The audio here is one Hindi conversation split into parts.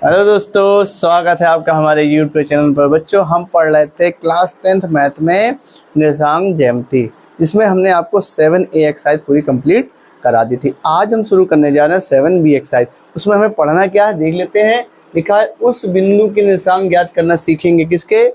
हेलो दोस्तों, स्वागत है आपका हमारे YouTube चैनल पर। बच्चों, हम पढ़ रहे थे क्लास 10th मैथ में निर्देशांक ज्यामिति, जिसमें हमने आपको 7A एक्सरसाइज पूरी कंप्लीट करा दी थी। आज हम शुरू करने जा रहे हैं 7B एक्सरसाइज। उसमें हमें पढ़ना क्या है देख लेते हैं। लिखा है उस बिंदु के निर्देशांक ज्ञात करना सीखेंगे। किसके?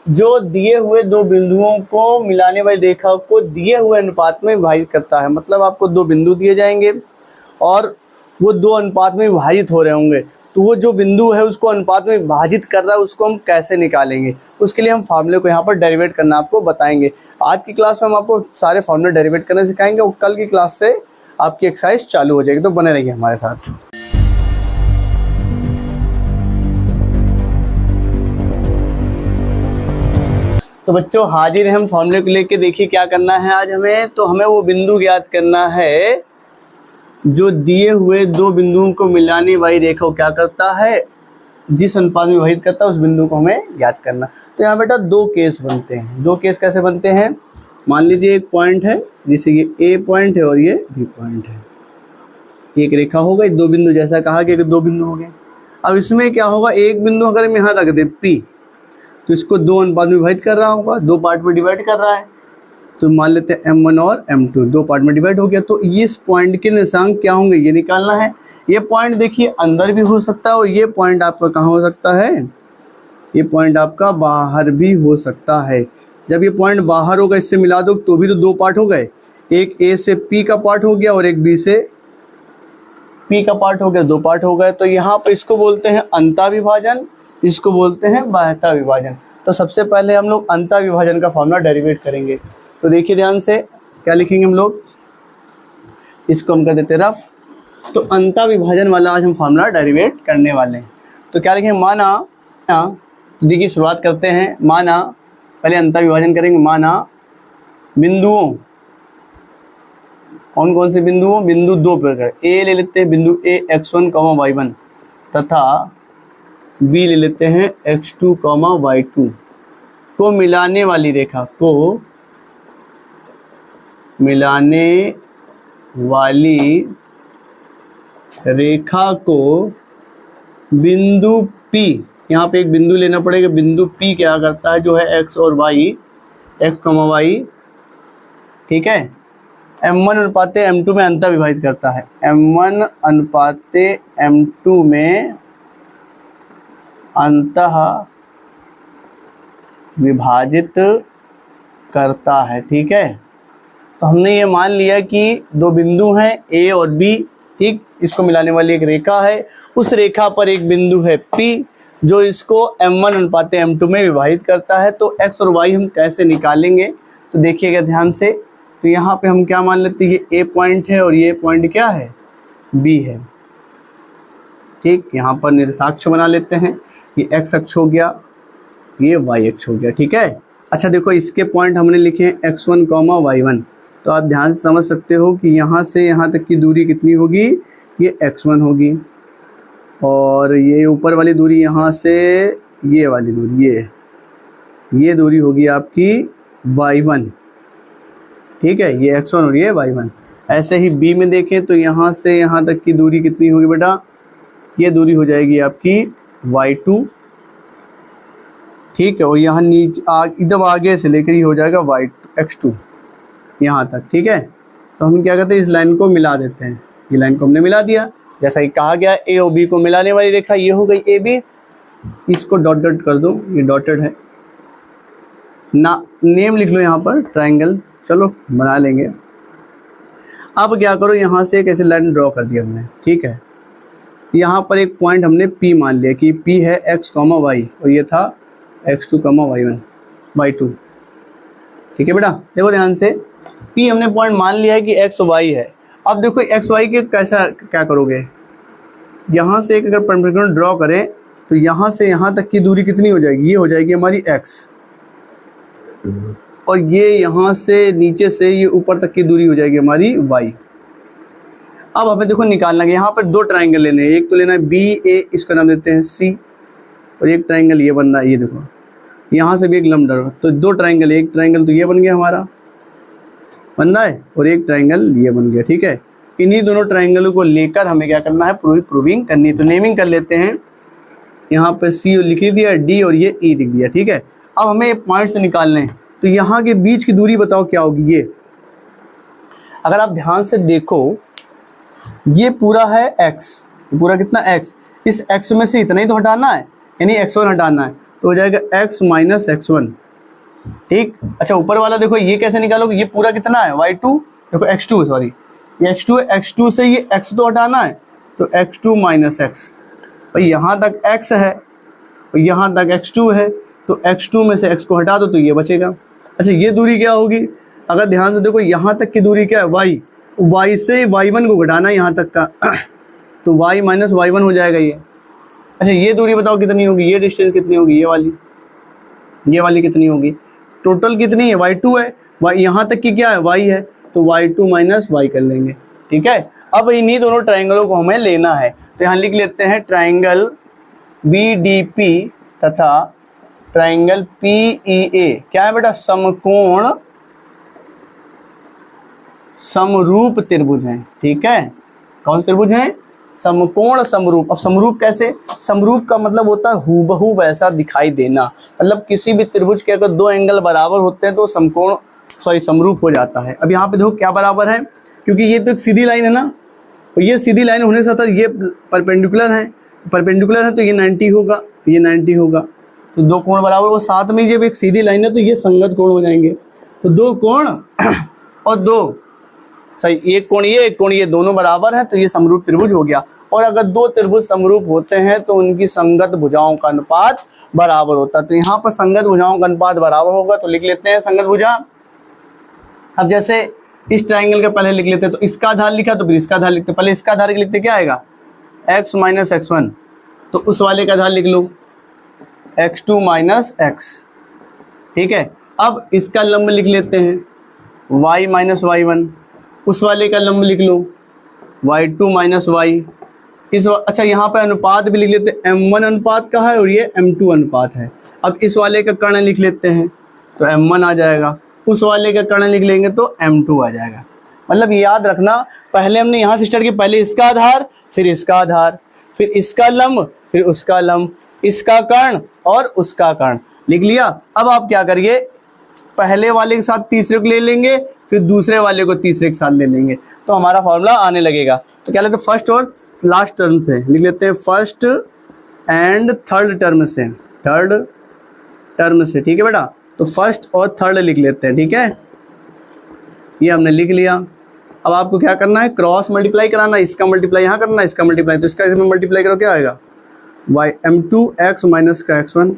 जो दिए हुए दो बिंदुओं को मिलाने वाली रेखा को दिए हुए अनुपात में विभाजित करता है। मतलब आपको दो बिंदु दिए जाएंगे और वो दो अनुपात में विभाजित हो रहे होंगे, तो वो जो बिंदु है उसको अनुपात में विभाजित कर रहा है, उसको हम कैसे निकालेंगे। उसके लिए हम फार्मूले को यहाँ पर डेरिवेट करना आपको बताएंगे। आज की क्लास में हम आपको सारे फार्मूले डेरिवेट करना सिखाएंगे और कल की क्लास से आपकी एक्सरसाइज चालू हो जाएगी, तो बने रहिए हमारे साथ। तो बच्चों, हाजिर हैं हम फार्मूले को लेके। देखिए क्या करना है आज हमें। तो हमें वो बिंदु ज्ञात करना है जो दिए हुए दो बिंदुओं को मिलाने वाली रेखा को क्या करता है, जिस अनुपात में विभाजित करता है, उस बिंदु को हमें ज्ञात करना। तो यहाँ बेटा दो केस बनते हैं। दो केस कैसे बनते हैं? मान लीजिए एक पॉइंट है, जैसे ये ए पॉइंट है और ये बी पॉइंट है। एक रेखा हो गई, दो बिंदु, जैसा कहा कि दो बिंदु हो गए। अब इसमें क्या होगा, एक बिंदु अगर हम यहाँ रख दें P, तो इसको दो अनुपात में विभाजित कर रहा होगा, दो पार्ट में डिवाइड कर रहा है। तो मान लेते हैं M1 और M2 दो पार्ट में डिवाइड हो गया। तो इस पॉइंट के निर्देशांक क्या होंगे ये निकालना है। ये पॉइंट देखिए अंदर भी हो सकता है और ये पॉइंट आपका कहाँ हो सकता है, ये पॉइंट आपका बाहर भी हो सकता है। जब ये पॉइंट बाहर होगा, इससे मिला दो तो भी तो दो पार्ट हो गए। एक A से P का पार्ट हो गया और एक B से P का पार्ट हो गया, दो पार्ट हो गए। तो यहाँ पर इसको बोलते हैं अंतःविभाजन, इसको बोलते हैं बाह्यता विभाजन। तो सबसे पहले हम लोग अंतःविभाजन का फॉर्मूला डेरिवेट करेंगे। तो देखिए ध्यान से, क्या लिखेंगे हम लोग, इसको हम कर देते रफ। तो अंतःविभाजन वाला आज हम फॉर्मूला डेरिवेट करने वाले हैं। तो क्या लिखेंगे, माना, तो देखिए शुरुआत करते हैं। माना, पहले अंतःविभाजन करेंगे। माना बिंदुओं, कौन कौन से बिंदुओं, बिंदु दो प्रकार। ए ले लेते हैं बिंदु A x1, y1 तथा B ले लेते हैं x2, y2 को मिलाने वाली रेखा को, मिलाने वाली रेखा को बिंदु P, यहाँ पे एक बिंदु लेना पड़ेगा। बिंदु P क्या करता है, जो है x और y, x, y, ठीक है, M1 अनुपाते M2 में अंतः विभाजित करता है। M1 अनुपाते M2 में अंतः विभाजित करता है, ठीक है। तो हमने ये मान लिया कि दो बिंदु हैं A और B, ठीक, इसको मिलाने वाली एक रेखा है। उस रेखा पर एक बिंदु है P जो इसको M1 अनुपाते M2 में विभाजित करता है। तो X और Y हम कैसे निकालेंगे, तो देखिएगा ध्यान से। तो यहाँ पे हम क्या मान लेते हैं, ये A पॉइंट है और ये पॉइंट क्या है, B है, ठीक। यहाँ पर निर्देशाक्ष बना लेते हैं। ये X अक्ष हो गया, ये Y अक्ष हो गया, ठीक है। अच्छा देखो, इसके पॉइंट हमने लिखे हैं x1, y1। तो आप ध्यान से समझ सकते हो कि यहाँ से यहाँ तक की दूरी कितनी होगी, ये x1 होगी और ये ऊपर वाली दूरी यहाँ से ये वाली दूरी, ये दूरी होगी आपकी y1, ठीक है। ये x1 और ये y1। ऐसे ही B में देखें तो यहाँ से यहाँ तक की दूरी कितनी होगी बेटा, ये दूरी हो जाएगी आपकी y2, ठीक है। और यहाँ नीचे एकदम आगे से लेकर ही हो जाएगा x2 यहाँ तक, ठीक है। तो हम क्या करते हैं, इस लाइन को मिला देते हैं। ये लाइन को हमने मिला दिया, जैसा कि कहा गया A और B को मिलाने वाली रेखा ये हो गई AB। इसको डॉट डॉट कर दो, ये डॉटेड है ना। नेम लिख लो यहाँ पर, ट्रायंगल, चलो बना लेंगे। अब क्या करो, यहाँ से एक ऐसे लाइन ड्रॉ कर दिया हमने, ठीक है। यहाँ पर एक पॉइंट हमने P मान लिया कि P है x, y और ये था x2, y1, y2, ठीक है बेटा। देखो ध्यान से, P हमने पॉइंट मान लिया है कि x और y है। अब देखो x y के कैसा क्या करोगे, यहाँ से एक अगर परपेंडिकुलर ड्रॉ करें तो यहाँ से यहाँ तक की दूरी कितनी हो जाएगी, ये हो जाएगी हमारी x, और ये यहाँ से नीचे से ये ऊपर तक की दूरी हो जाएगी हमारी y। अब हमें देखो निकालना है, यहाँ पर दो ट्राइंगल लेने हैं। एक तो लेना है BA, इसका नाम देते हैं C, और एक ट्राइंगल ये बनना है, ये देखो यहाँ से भी एक लंब डर। तो दो ट्राइंगल, एक ट्राइंगल तो ये बन गया हमारा, बन रहा है, और एक ट्राइंगल ये बन गया, ठीक है। इन्हीं दोनों ट्राइंगलों को लेकर हमें क्या करना है, प्रूविंग करनी है। तो नेमिंग कर लेते हैं। यहाँ पे सी लिख दिया, डी और ये ई लिख दिया, ठीक है। अब हमें पॉइंट से निकालने हैं, तो यहाँ के बीच की दूरी बताओ क्या होगी। ये अगर आप ध्यान से देखो, ये पूरा है x, पूरा कितना x, इस x में से इतना ही तो हटाना है, यानी x1 हटाना है, तो हो जाएगा x माइनस x1, ठीक। अच्छा ऊपर वाला देखो, ये कैसे निकालोगे, ये पूरा कितना है y2, देखो x2 सॉरी, ये x2 है, x2 से ये x तो हटाना है, तो x2 माइनस x, भाई यहाँ तक x है और यहाँ तक x2 है, तो x2 में से x को हटा दो तो ये बचेगा। अच्छा ये दूरी क्या होगी, अगर ध्यान से देखो यहाँ तक की दूरी क्या है y, y से y1 को घटाना है यहाँ तक का, तो y माइनस y1 हो जाएगा ये। अच्छा ये दूरी बताओ कितनी होगी, ये डिस्टेंस कितनी होगी, ये वाली कितनी होगी, टोटल कितनी है y2 है, y यहाँ तक की क्या है y है, तो y2 माइनस y कर लेंगे, ठीक है। अब इन्हीं दोनों ट्रायंगलों को हमें लेना है, तो यहाँ लिख लेते हैं ट्रायंगल BDP तथा ट्रायंगल PEA क्या है बेटा, समकोण समरूप त्रिभुज हैं, ठीक है। कौन से त्रिभुज हैं, समकोण समरूप। अब समरूप कैसे, समरूप का मतलब होता है हूबहू वैसा दिखाई देना, मतलब किसी भी त्रिभुज के अगर दो एंगल बराबर होते हैं तो समकोण समरूप हो जाता है। अब यहाँ पे देखो क्या बराबर है, क्योंकि ये तो एक सीधी लाइन है ना, तो ये सीधी लाइन होने के साथ ये परपेंडिकुलर है, तो ये 90 होगा, तो ये 90 होगा, तो दो कोण बराबर, वो साथ में जब एक सीधी लाइन है तो ये संगत कोण हो जाएंगे, तो दो कोण और दो सही, एक कोण ये दोनों बराबर है, तो ये समरूप त्रिभुज हो गया। और अगर दो त्रिभुज समरूप होते हैं तो उनकी संगत भुजाओं का अनुपात बराबर होता है, तो यहाँ पर संगत भुजाओं का अनुपात बराबर होगा, तो लिख लेते हैं संगत भुजा। अब जैसे इस ट्रायंगल का पहले लिख लेते हैं, तो इसका आधार लिखा तो फिर इसका आधार लिखते, पहले इसका आधार लिखते, क्या आएगा x माइनस x1, तो उस वाले का आधार लिख लो x2 माइनस x, ठीक है। अब इसका लंब लिख लेते हैं y माइनस y1, उस वाले का लंब लिख लो y2 माइनस y, अच्छा यहाँ पे अनुपात भी लिख लेते हैं, m1 अनुपात का है और ये m2 अनुपात है। अब इस वाले का कर्ण लिख लेते हैं तो m1 आ जाएगा, उस वाले का कर्ण लिख लेंगे तो m2 आ जाएगा। मतलब याद रखना, पहले हमने यहाँ से स्टार्ट किया, पहले इसका आधार, फिर इसका आधार, फिर इसका लंब, फिर उसका लंब, इसका कर्ण और उसका कर्ण लिख लिया। अब आप क्या करिए, पहले वाले के साथ तीसरे को ले लेंगे, फिर दूसरे वाले को तीसरे के साथ ले लेंगे, तो हमारा फॉर्मूला आने लगेगा। तो क्या लेते हैं, फर्स्ट और लास्ट टर्म से लिख लेते हैं, फर्स्ट एंड थर्ड टर्म से, ठीक है बेटा। तो फर्स्ट और थर्ड लिख लेते हैं, ठीक है, ये हमने लिख लिया। अब आपको क्या करना है, क्रॉस मल्टीप्लाई कराना, इसका मल्टीप्लाई यहाँ करना, इसका मल्टीप्लाई, तो इसका इसमें मल्टीप्लाई करो क्या आएगा, y m2 x माइनस का x1,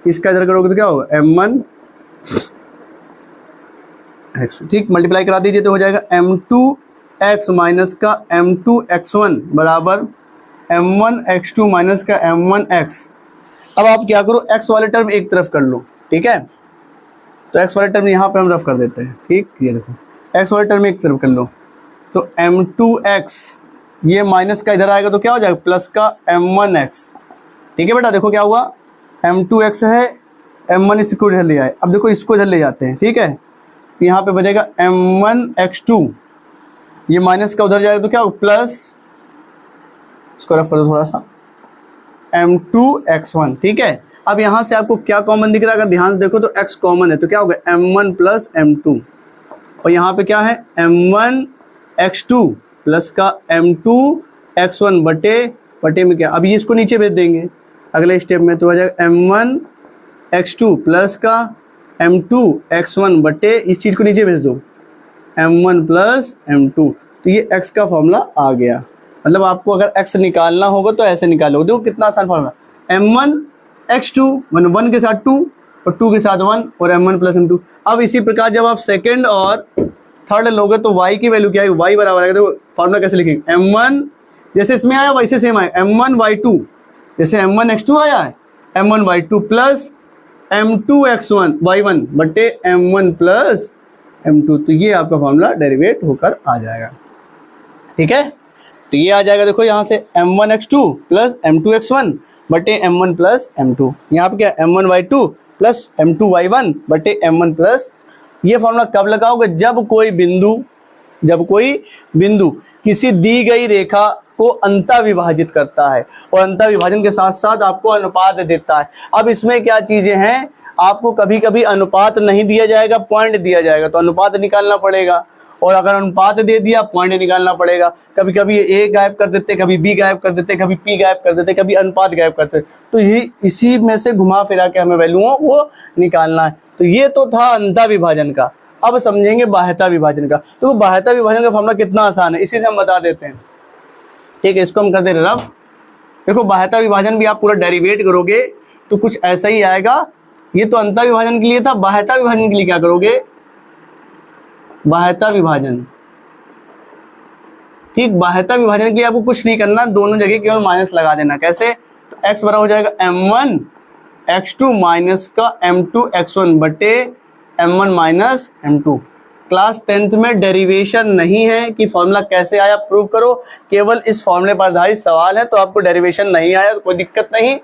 इसका इधर करोगे तो क्या होगा m1 x, ठीक, मल्टीप्लाई करा दीजिए तो हो जाएगा m2 x माइनस का m2 x1 बराबर m1 x2 माइनस का m1 x। अब आप क्या करो, x वाले टर्म एक तरफ कर लो, ठीक है, तो x वाले टर्म यहाँ पे हम रफ कर देते हैं, ठीक, ये देखो x वाले टर्म एक तरफ कर लो, तो m2x ये माइनस का इधर आएगा तो क्या हो जाएगा, प्लस का m1x, ठीक है बेटा। देखो क्या हुआ, m2x है, m1 इसको इधर ले आए, अब देखो इसको इधर ले जाते हैं, ठीक है, तो यहाँ पे बचेगा m1x2, ये माइनस का उधर जाएगा तो क्या होगा, प्लस, इसको रफ कर दो थोड़ा सा, m2x1, ठीक है। अब यहाँ से आपको क्या कॉमन दिख रहा है, अगर ध्यान से देखो तो x कॉमन है, तो क्या होगा m1 प्लस m2, और यहाँ पे क्या है m1x2 प्लस का m2x1 बटे में क्या, अभी इसको नीचे भेज देंगे अगले स्टेप में, तो हो जाएगा m1x2 प्लस का m2x1 बटे, इस चीज़ को नीचे भेज दो m1 प्लस m2, तो ये x का फॉर्मूला आ गया। मतलब आपको अगर x निकालना होगा तो ऐसे निकालोगे, देखो कितना आसान फॉर्मूला, m1x2 1 के साथ 2 और 2 के साथ 1 और m1 प्लस m2। अब इसी प्रकार जब आप सेकेंड और थर्ड लोगे तो y की वैल्यू क्या आएगी, y बराबर आएगा, देखो फॉर्मूला कैसे लिखेंगे, m1 जैसे इसमें आया वैसे सेम आएगा, m1y2 जैसे m1x2 आया है m1y2 प्लस m2x1 y1 बटे m1 प्लस m2, तो ये आपका फॉर्मूला डेरिवेट होकर आ जाएगा, ठीक है। तो ये आ जाएगा, देखो यहाँ से m1x2 प्लस m2x1 बटे m1 प्लस m2, यहाँ पे क्या m1y2 प्लस m2y1 बटे m1 प्लस, ये फॉर्मूला कब लगाओगे, जब कोई बिंदु किसी दी गई रेखा आपको अंता विभाजित करता है और अंता विभाजन के साथ साथ आपको अनुपात देता है। अब इसमें क्या चीजें हैं, आपको कभी कभी अनुपात नहीं दिया जाएगा, पॉइंट दिया जाएगा, तो अनुपात निकालना पड़ेगा, और अगर अनुपात दे दिया पॉइंट निकालना पड़ेगा। कभी कभी ए गायब कर देते, कभी बी गायब कर देते, कभी पी गायब कर देते, कभी अनुपात गायब करते, तो ये इसी में से घुमा फिरा के हमें वैल्यूओं वो निकालना है। तो ये तो था अंता विभाजन का। अब समझेंगे बाह्यता विभाजन का। तो बाह्यता विभाजन का फॉर्मूला कितना आसान है, इसी से हम बता देते हैं। ठीक है, इसको हम कर दे रहे रफ। देखो बाह्यता विभाजन भी आप पूरा डेरिवेट करोगे तो कुछ ऐसा ही आएगा। ये तो अंता विभाजन के लिए था, बाह्यता विभाजन के लिए क्या करोगे, बाह्यता विभाजन, ठीक, बाह्यता विभाजन के लिए आपको कुछ नहीं करना, दोनों जगह केवल माइनस लगा देना। कैसे, तो x बराबर हो जाएगा m1 x2 माइनस का m2 x1 बटे m1 minus m2। Class 10th में डेरिवेशन नहीं है कि फॉर्मूला कैसे आया प्रूव करो, केवल इस फॉर्मूले पर आधारित सवाल है, तो आपको डेरिवेशन नहीं आया तो कोई दिक्कत नहीं,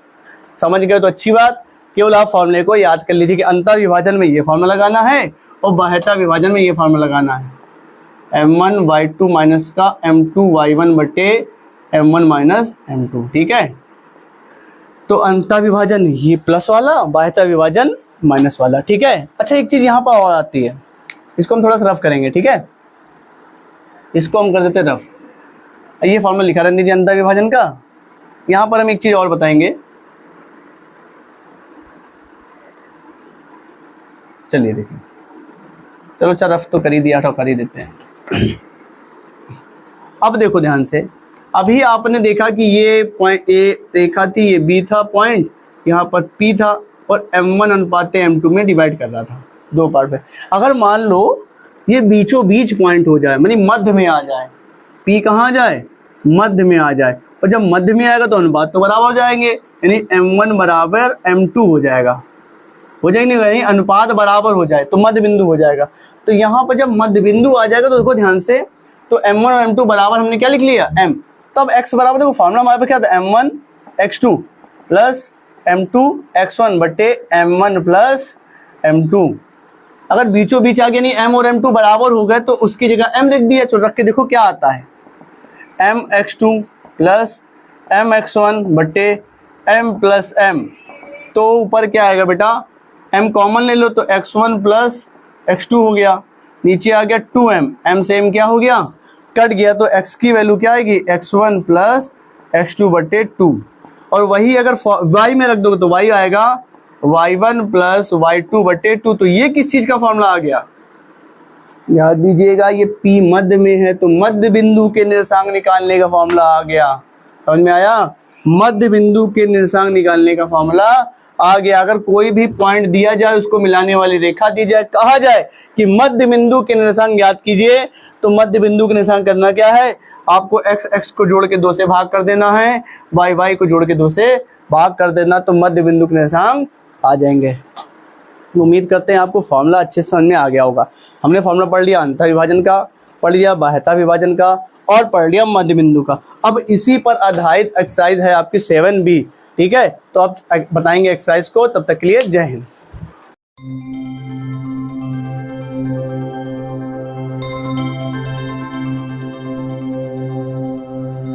समझ गए तो अच्छी बात। केवल आप फॉर्मूले को याद कर लीजिए कि अंतर विभाजन में ये फॉर्मूला लगाना है और बाह्यता विभाजन में ये फॉर्मूला लगाना है, m1 y2 माइनस का m2 y1 बटे m1 माइनस m2। ठीक है, तो अंतर विभाजन ये प्लस वाला, बाह्यता विभाजन माइनस वाला। ठीक है, अच्छा एक चीज यहाँ पर और आती है, इसको हम थोड़ा सा रफ करेंगे। ठीक है, इसको हम कर देते रफ। ये फॉर्मूला लिखा रहने दीजिए अंतर विभाजन का। यहाँ पर हम एक चीज और बताएंगे, चलिए देखिए, चलो अच्छा रफ तो कर ही दिया, कर ही देते हैं। अब देखो ध्यान से, अभी आपने देखा कि ये पॉइंट ए रेखा थी, ये बी था पॉइंट, यहाँ पर पी था और m1 अनुपात m2 में डिवाइड कर रहा था दो पार्ट में। अगर मान लो ये बीचों बीच पॉइंट हो जाए, मानी मध्य में आ जाए, पी कहाँ आ जाए, मध्य में आ जाए, और जब मध्य में आएगा तो अनुपात तो बराबर हो जाएंगे, यानी m1 बराबर m2 हो जाएगा, हो जाएगी नहीं, अनुपात बराबर हो जाए तो मध्य बिंदु हो जाएगा। तो यहाँ पर जब मध्य बिंदु आ जाएगा तो देखो ध्यान से, तो m1 और m2 बराबर हमने क्या लिख लिया, m। तो अब x बराबर, देखो फॉर्मूला हमारे पास क्या था, m1 x2 plus m2 x1 बटे m1 प्लस m2। अगर बीचों बीच आ गया, नहीं m और m2 बराबर हो गए तो उसकी जगह m लिख दिया, तो रख के देखो क्या आता है, mx2 प्लस mx1 बटे m प्लस m। तो ऊपर क्या आएगा बेटा, m कॉमन ले लो तो x1 प्लस x2 हो गया, नीचे आ गया 2m, m से m क्या हो गया, कट गया, तो x की वैल्यू क्या आएगी, x1 प्लस x2 बटे 2। और वही अगर y में रख दोगे तो y आएगा y1 प्लस y2 बटे 2। तो ये किस चीज का फॉर्मूला आ गया, याद दीजिएगा, ये P मध्य में है तो मध्य बिंदु के निर्देशांक निकालने का फॉर्मूला आ गया। समझ में आया, मध्य बिंदु के निर्देशांक निकालने का फॉर्मूला आ गया। अगर कोई भी पॉइंट दिया जाए, उसको मिलाने वाली रेखा दी जाए, कहा जाए कि मध्य बिंदु के निर्देशांक ज्ञात कीजिए, तो मध्य बिंदु के निर्देशांक करना क्या है, आपको x को जोड़ के 2 से भाग कर देना है, y को जोड़ के 2 से भाग कर देना, तो मध्य बिंदु के निर्देशांक आ जाएंगे। उम्मीद करते हैं आपको फॉर्मूला अच्छे से समझ में आ गया होगा। हमने फॉर्मूला पढ़ लिया अंतर विभाजन का, पढ़ लिया बाह्यता विभाजन का और पढ़ लिया मध्य बिंदु का। अब इसी पर आधारित एक्सरसाइज है आपकी 7B। ठीक है, तो आप बताएंगे एक्सरसाइज को, तब तक के लिए जय हिंद।